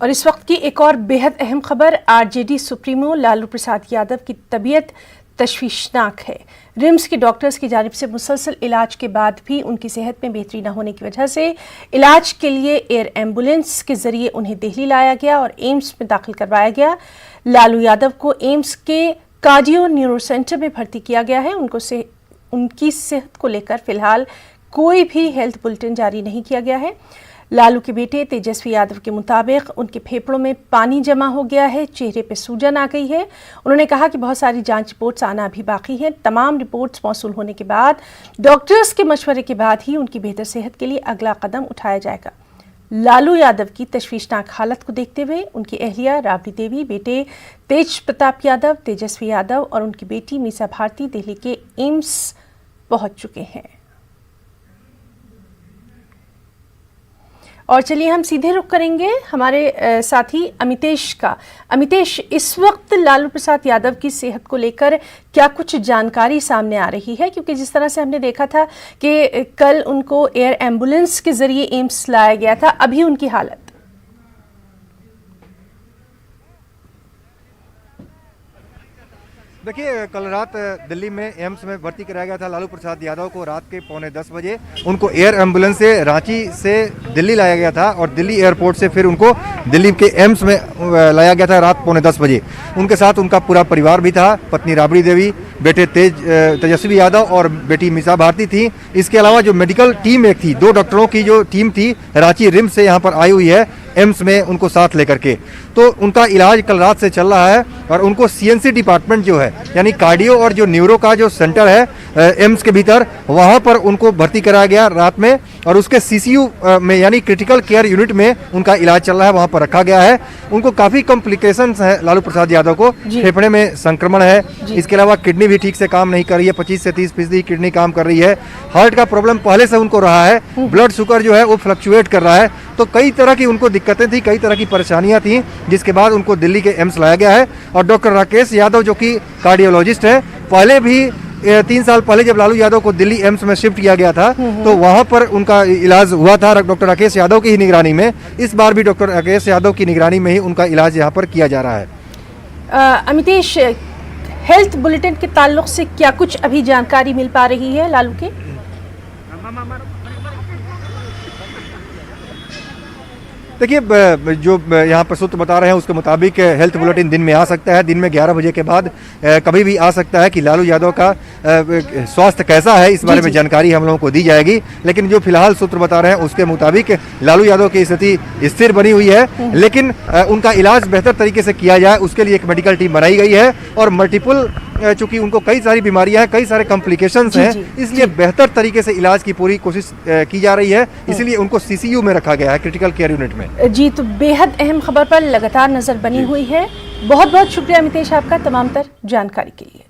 और इस वक्त की एक और बेहद अहम खबर, आरजेडी सुप्रीमो लालू प्रसाद यादव की तबीयत तशवीशनाक है। रिम्स के डॉक्टर्स की जानिब से मुसलसल इलाज के बाद भी उनकी सेहत में बेहतरी न होने की वजह से इलाज के लिए एयर एम्बुलेंस के जरिए उन्हें दिल्ली लाया गया और एम्स में दाखिल करवाया गया। लालू यादव को एम्स के कार्डियो न्यूरो सेंटर में भर्ती किया गया है। उनकी सेहत को लेकर फिलहाल कोई भी हेल्थ बुलेटिन जारी नहीं किया गया है। लालू के बेटे तेजस्वी यादव के मुताबिक उनके फेफड़ों में पानी जमा हो गया है, चेहरे पे सूजन आ गई है। उन्होंने कहा कि बहुत सारी जांच रिपोर्ट्स आना अभी बाकी है। तमाम रिपोर्ट्स मौसूल होने के बाद डॉक्टर्स के मशवरे के बाद ही उनकी बेहतर सेहत के लिए अगला कदम उठाया जाएगा। लालू यादव की तशवीशनाक हालत को देखते हुए उनकी अहलिया राबड़ी देवी, बेटे तेज प्रताप यादव, तेजस्वी यादव और उनकी बेटी मीसा भारती दिल्ली के एम्स पहुंच चुके हैं। और चलिए हम सीधे रुख करेंगे हमारे साथी अमितेश का। अमितेश, इस वक्त लालू प्रसाद यादव की सेहत को लेकर क्या कुछ जानकारी सामने आ रही है? क्योंकि जिस तरह से हमने देखा था कि कल उनको एयर एम्बुलेंस के जरिए एम्स लाया गया था, अभी उनकी हालत। देखिए, कल रात दिल्ली में एम्स में भर्ती कराया गया था लालू प्रसाद यादव को। रात के 9:45 बजे उनको एयर एम्बुलेंस से रांची से दिल्ली लाया गया था और दिल्ली एयरपोर्ट से फिर उनको दिल्ली के एम्स में लाया गया था रात 9:45 बजे। उनके साथ उनका पूरा परिवार भी था, पत्नी राबड़ी देवी, बेटे तेजस्वी यादव और बेटी मीसा भारती थी। इसके अलावा जो मेडिकल टीम एक थी, 2 डॉक्टरों की जो टीम थी रांची रिम्स से यहाँ पर आई हुई है एम्स में उनको साथ लेकर के। तो उनका इलाज कल रात से चल रहा है और उनको सीएनसी डिपार्टमेंट जो है, यानी कार्डियो और जो न्यूरो का जो सेंटर है एम्स के भीतर, वहां पर उनको भर्ती कराया गया रात में और उसके सीसीयू में यानी क्रिटिकल केयर यूनिट में उनका इलाज चल रहा है, वहां पर रखा गया है। उनको काफी कॉम्प्लिकेशंस है लालू प्रसाद यादव को, फेफड़े में संक्रमण है, इसके अलावा किडनी भी ठीक से काम नहीं कर रही है, 25 से 30% किडनी काम कर रही है। हार्ट का प्रॉब्लम पहले से उनको रहा है, ब्लड शुगर जो है वो फ्लक्चुएट कर रहा है। तो कई तरह की उनको दिक्कतें थी, कई तरह की परेशानियां थी, जिसके बाद उनको दिल्ली के एम्स लाया गया है। और डॉक्टर राकेश यादव जो कि कार्डियोलॉजिस्ट है, पहले भी 3 साल पहले जब लालू यादव को दिल्ली एम्स में शिफ्ट किया गया था तो वहां पर उनका इलाज हुआ था डॉक्टर राकेश यादव की ही निगरानी में। इस बार भी डॉक्टर राकेश यादव की निगरानी में ही उनका इलाज यहाँ पर किया जा रहा है। अमितेश, हेल्थ बुलेटिन के ताल्लुक से क्या कुछ अभी जानकारी मिल पा रही है लालू के? देखिए, जो यहाँ पर सूत्र बता रहे हैं उसके मुताबिक हेल्थ बुलेटिन दिन में आ सकता है, दिन में 11 बजे के बाद कभी भी आ सकता है कि लालू यादव का स्वास्थ्य कैसा है इस बारे में जानकारी हम लोगों को दी जाएगी। लेकिन जो फिलहाल सूत्र बता रहे हैं उसके मुताबिक लालू यादव की स्थिति स्थिर बनी हुई है, लेकिन उनका इलाज बेहतर तरीके से किया जाए उसके लिए एक मेडिकल टीम बनाई गई है। और मल्टीपल, चूंकि उनको कई सारी बीमारियां हैं, कई सारे कॉम्प्लिकेशंस हैं, इसलिए बेहतर तरीके से इलाज की पूरी कोशिश की जा रही है। इसलिए उनको सीसीयू में रखा गया है, क्रिटिकल केयर यूनिट में। जी, तो बेहद अहम खबर पर लगातार नजर बनी हुई है। बहुत बहुत शुक्रिया अमितेश आपका तमाम तर जानकारी के लिए।